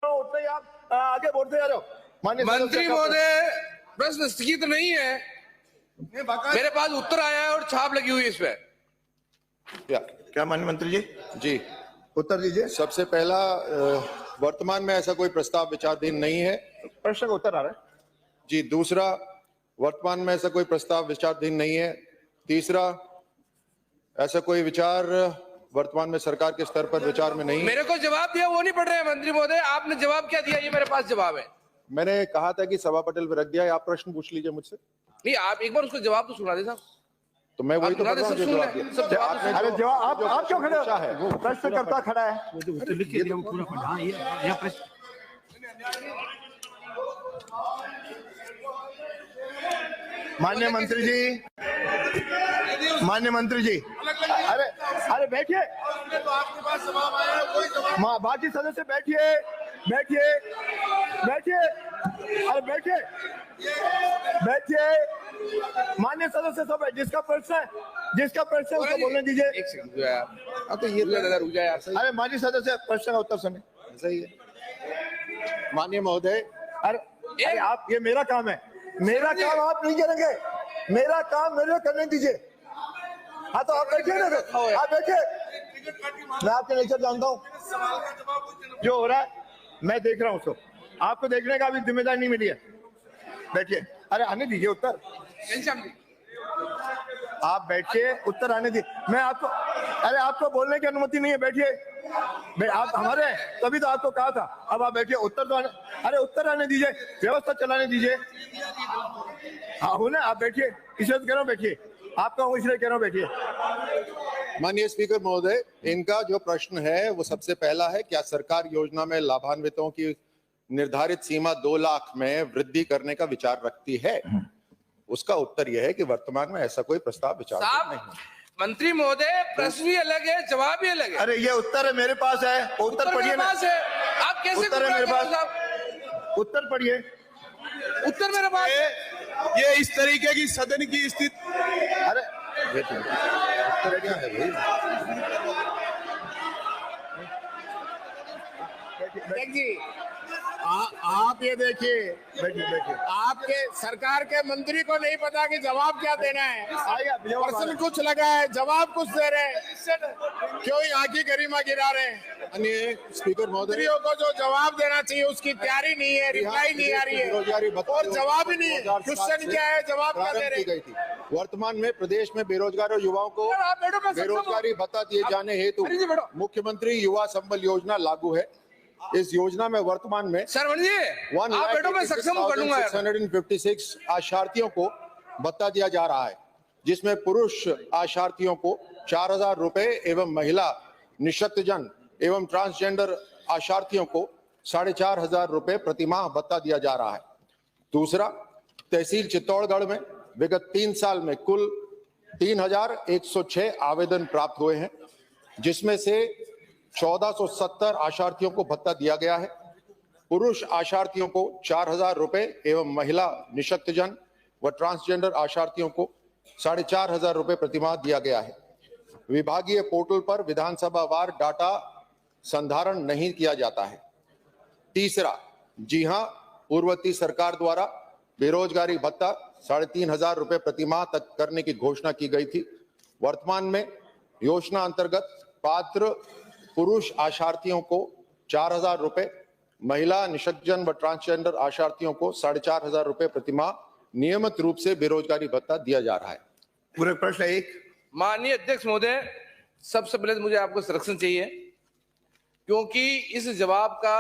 उतना ही आप आगे बढ़ते जा रहे हो। माननीय मंत्री महोदय, प्रश्न स्थगित नहीं है, मेरे पास उत्तर आया है और छाप लगी हुई है इस पे। क्या माननीय मंत्री जी? जी, उत्तर दीजिए। सबसे पहला, वर्तमान में ऐसा कोई प्रस्ताव विचाराधीन नहीं है। प्रश्न का उत्तर आ रहा है जी। दूसरा, वर्तमान में ऐसा कोई प्रस्ताव विचाराधीन नहीं है। तीसरा, ऐसा कोई विचार वर्तमान में सरकार के स्तर पर विचार में नहीं है। मेरे को जवाब दिया वो नहीं पढ़ रहे हैं मंत्री महोदय, आपने जवाब क्या दिया ये मेरे पास जवाब है। मैंने कहा था कि सभा पटल पर रख दिया है, आप प्रश्न पूछ लीजिए मुझसे। नहीं, आप एक बार उसको जवाब तो सुना दे साहब। तो मैं वही तो सुना कर दे, रहा हूं सब जो सुन जवाब ले, दिया। सब जवाब आपने अरे जो- जवाब आप क्यों खड़े पूछा है हो? प्रश्नकर्ता खड़ा है। माननीय मंत्री जी, माननीय मंत्री जी, अरे अरे बैठिए। बाकी सदस्य बैठिए, बैठिए, बैठिए, अरे बैठिए, बैठिए। माननीय सदस्य सब है, जिसका प्रश्न है उसको बोलने दीजिए। एक सेकंड यार, तो ये रुक जाए यार। अरे माननीय सदस्य प्रश्न का उत्तर सुने। सही है माननीय महोदय। अरे आप, ये मेरा काम है, मेरा काम आप नहीं करेंगे, मेरा काम मेरे करने दीजिए। हाँ तो आप बैठिए ना, आप बैठिए। मैं आपके नेचर जानता हूँ, जो हो रहा है मैं देख रहा हूँ उसको। आपको देखने का अभी जिम्मेदारी नहीं मिली है। बैठिए। अरे आने दीजिए उत्तर, आप बैठिए, उत्तर आने दीजिए। मैं आपको, अरे आपको बोलने की अनुमति नहीं है, बैठिए। आप हमारे हैं तभी तो आपको कहा था। अब आप बैठिए, उत्तर तो अरे उत्तर आने दीजिए, व्यवस्था चलाने दीजिए। हाँ हो ना, आप बैठिए, इसलिए कह रहा हूँ बैठिए, आपका हूँ इसलिए कह रहा हूँ बैठिए। माननीय स्पीकर महोदय, इनका जो प्रश्न है वो सबसे पहला है, क्या सरकार योजना में लाभान्वितों की निर्धारित सीमा 2 लाख में वृद्धि करने का विचार रखती है? उसका उत्तर यह है कि वर्तमान में ऐसा कोई प्रस्ताव विचार नहीं है। मंत्री महोदय, प्रश्न भी अलग है, जवाब भी अलग है। अरे ये उत्तर है मेरे पास है, उत्तर पढ़िए ना। आप कैसे उत्तर है मेरे पास, साहब? उत्तर पढ़िए। उत्तर मेरे पास। ये इस तरीके की सदन की स्थिति। अरे उत्तर क्या है भाई? जी, आप ये देखिए, आपके सरकार के मंत्री को नहीं पता कि जवाब क्या देना है। प्रश्न कुछ लगा है, जवाब कुछ दे रहे हैं, क्यों यहाँ की गरिमा गिरा रहे हैं? माननीय स्पीकर महोदय, मंत्रियों को जो जवाब देना चाहिए उसकी तैयारी नहीं है, रिप्लाई नहीं आ रही है और जवाब ही नहीं। क्वेश्चन क्या है, जवाब क्या दे रहे हैं? वर्तमान में प्रदेश में बेरोजगार युवाओं को बेरोजगारी भत्ता दिए जाने हेतु मुख्यमंत्री युवा संबल योजना लागू है। इस योजना में वर्तमान में सरवण जी, आप बैठो, मैं सक्षम कर लूंगा। 1,656 आशार्थियों को भत्ता दिया जा रहा है, जिसमें पुरुष आशार्थियों को 4,000 रुपए एवं महिला निःशक्तजन एवं ट्रांसजेंडर आशार्थियों को 4,500 रुपए प्रतिमाह भत्ता दिया जा रहा है। दूसरा, तहसील चित्तौड़गढ़ में विगत 3 साल में कुल 3,106 आवेदन प्राप्त हुए हैं, जिसमें से 1,470 आशार्थियों को भत्ता दिया गया है। पुरुष आशार्थियों को 4,000 रुपए एवं महिला निःशक्तजन व ट्रांसजेंडर आशार्थियों को 4,500 रुपए प्रतिमाह दिया गया है। विभागीय पोर्टल पर विधानसभा वार डाटा संधारण नहीं किया जाता है। तीसरा, जी हां, पूर्ववर्ती सरकार द्वारा बेरोजगारी भत्ता 3,500 रुपए प्रतिमाह तक करने की घोषणा की गई थी। वर्तमान में योजना अंतर्गत पात्र पुरुष आशार्थियों को 4,000 रुपए, महिला निःशक्तजन व ट्रांसजेंडर आशार्थियों को 4,500 रुपए प्रतिमाह नियमित रूप से बेरोजगारी भत्ता दिया जा रहा है। पूरे प्रश्न एक। माननीय अध्यक्ष महोदय, सबसे पहले तो मुझे आपको संरक्षण चाहिए, क्योंकि इस जवाब का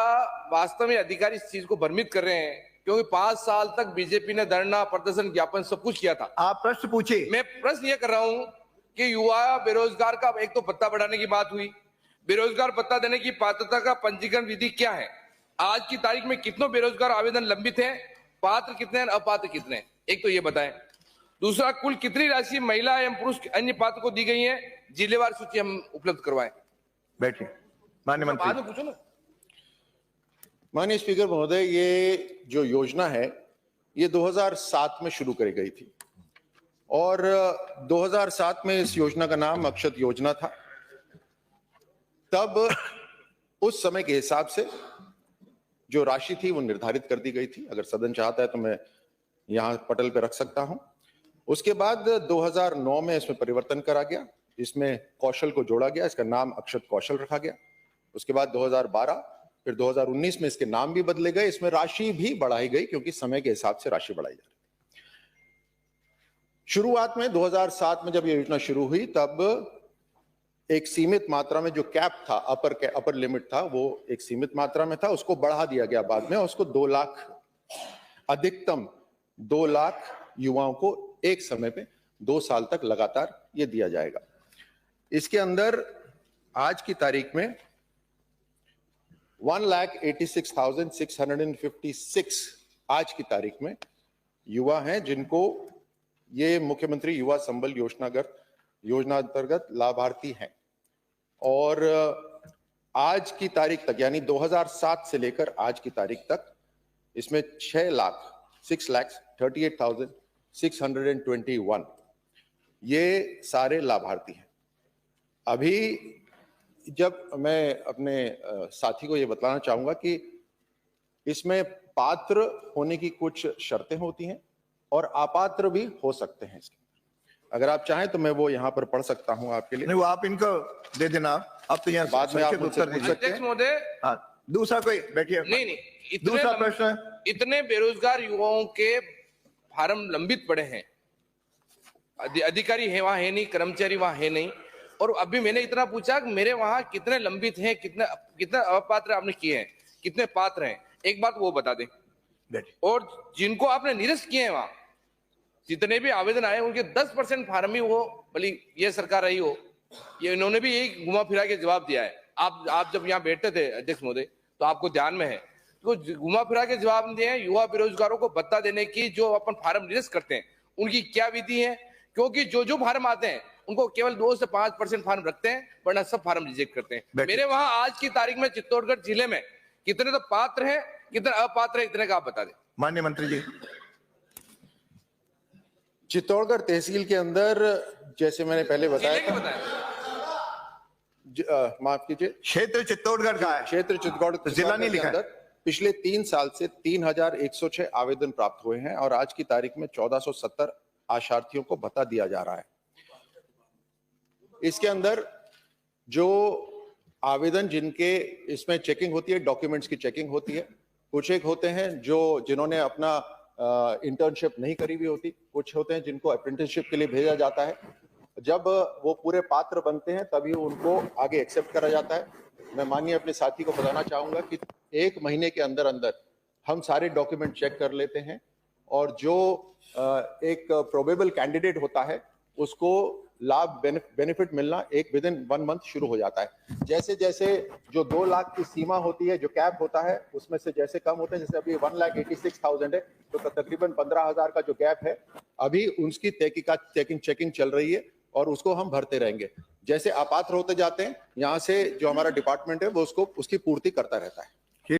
वास्तव में अधिकारी इस चीज को भ्रमित कर रहे हैं, क्योंकि 5 साल तक बीजेपी ने धरना, प्रदर्शन, ज्ञापन सब कुछ किया था। आप प्रश्न पूछिए। मैं प्रश्न ये कर रहा हूं कि युवा बेरोजगार का एक तो भत्ता बढ़ाने की बात हुई, बेरोजगार भत्ता देने की पात्रता का पंजीकरण विधि क्या है? आज की तारीख में कितनों बेरोजगार आवेदन लंबित हैं, पात्र कितने हैं, अपात्र कितने हैं? एक तो ये बताएं। दूसरा, कुल कितनी राशि महिला एवं पुरुष अन्य पात्र को दी गई है? जिलेवार सूची हम उपलब्ध करवाएं। बैठिए माननीय मंत्री। बाद में पूछो ना। माननीय स्पीकर महोदय, ये जो योजना है ये 2007 में शुरू करी गई थी और 2007 में इस योजना का नाम अक्षत योजना था। तब उस समय के हिसाब से जो राशि थी वो निर्धारित कर दी गई थी। अगर सदन चाहता है तो मैं यहाँ पटल पे रख सकता हूं। उसके बाद 2009 में इसमें परिवर्तन करा गया, इसमें कौशल को जोड़ा गया, इसका नाम अक्षत कौशल रखा गया। उसके बाद 2012 फिर 2019 में इसके नाम भी बदले गए, इसमें राशि भी बढ़ाई गई क्योंकि समय के हिसाब से राशि बढ़ाई जा रही थी। शुरुआत में 2007 में जब ये योजना शुरू हुई तब एक सीमित मात्रा में जो कैप था, अपर लिमिट था, वो एक सीमित मात्रा में था, उसको बढ़ा दिया गया बाद में, उसको 2 लाख, अधिकतम 2 लाख युवाओं को एक समय पे 2 साल तक लगातार ये दिया जाएगा। इसके अंदर आज की तारीख में 1,86,656 आज की तारीख में युवा हैं जिनको ये मुख्यमंत्री युवा संबल योजना अंतर्गत लाभार्थी हैं। और आज की तारीख तक यानी 2007 से लेकर आज की तारीख तक इसमें 6,38,621 ये सारे लाभार्थी हैं। अभी जब मैं अपने साथी को ये बताना चाहूंगा कि इसमें पात्र होने की कुछ शर्तें होती हैं और अपात्र भी हो सकते हैं। इसके अगर आप चाहें तो मैं वो यहाँ पर पढ़ सकता हूं आपके लिए। नहीं, वो आप इनको दे देना, आप तो यहाँ बाद में आप संक्षिप्त मुझसे उत्तर पूछ दीजिए। सकते हैं। अध्यक्ष महोदय, हाँ, दूसरा कोई बैठिए। नहीं, दूसरा प्रश्न है। इतने बेरोजगार युवाओं के फार्म लंबित पड़े हैं, अधिकारी है वहां है नहीं, कर्मचारी वहां है नहीं, और अभी मैंने इतना पूछा कि मेरे वहां कितने लंबित हैं, कितने अपात्र आपने किए हैं, कितने पात्र हैं, एक बात वो बता दें। बैठिए। और जिनको आपने निरस्त किए हैं वहां जितने भी आवेदन आए उनके 10% फार्म ही वो, भली ये सरकार रही हो, ये इन्होंने भी यही घुमा फिरा के जवाब दिया है। आप जब यहाँ बैठते थे अध्यक्ष महोदय तो आपको ध्यान में है, तो घुमा फिरा के जवाब दिए हैं। युवा बेरोजगारों को भत्ता देने की जो अपन फार्म निरस्त करते हैं उनकी क्या विधि है, क्योंकि जो फार्म आते हैं उनको केवल 2 से 5% फार्म रखते हैं, वरना सब फार्म रिजेक्ट करते हैं। मेरे वहां आज की तारीख में चित्तौड़गढ़ जिले में कितने तो पात्र हैं, कितने अपात्र हैं, इतने का आप बता दें। माननीय मंत्री जी। चित्तौड़गढ़ तहसील के अंदर जैसे मैंने पहले बताया जिले के था, बताएं। माफ कीजिए, क्षेत्र चित्तौड़गढ़ का है, क्षेत्र चित्तौड़गढ़ तो जिला नहीं लिखा है। अंदर पिछले 3 साल से 3,106 आवेदन प्राप्त हुए हैं और आज की तारीख में 1,470 आशार्थियों को भत्ता दिया जा रहा है। इसके अंदर जो आवेदन जिनके इसमें चेकिंग होती है, डॉक्यूमेंट्स की चेकिंग होती है, कुछ एक होते हैं जिन्होंने अपना इंटर्नशिप नहीं करी हुई होती, कुछ होते हैं जिनको अप्रेंटिसशिप के लिए भेजा जाता है। जब वो पूरे पात्र बनते हैं तभी उनको आगे एक्सेप्ट करा जाता है। मैं माननीय अपने साथी को बताना चाहूंगा कि 1 महीने के अंदर अंदर हम सारे डॉक्यूमेंट चेक कर लेते हैं और जो एक प्रोबेबल कैंडिडेट होता है उसको लाभ बेनिफिट मिलना विदिन 1 मंथ शुरू हो जाता है। जैसे जैसे जो 2 लाख की सीमा होती है, जो कैप होता है, उसमें से जैसे कम होते हैं, जैसे अभी 1,86,000 है तो तकरीबन 15,000 का जो गैप है अभी उसकी चेकिंग चल रही है और उसको हम भरते रहेंगे। जैसे अपात्र होते जाते हैं, यहाँ से जो हमारा डिपार्टमेंट है वो उसकी पूर्ति करता रहता है।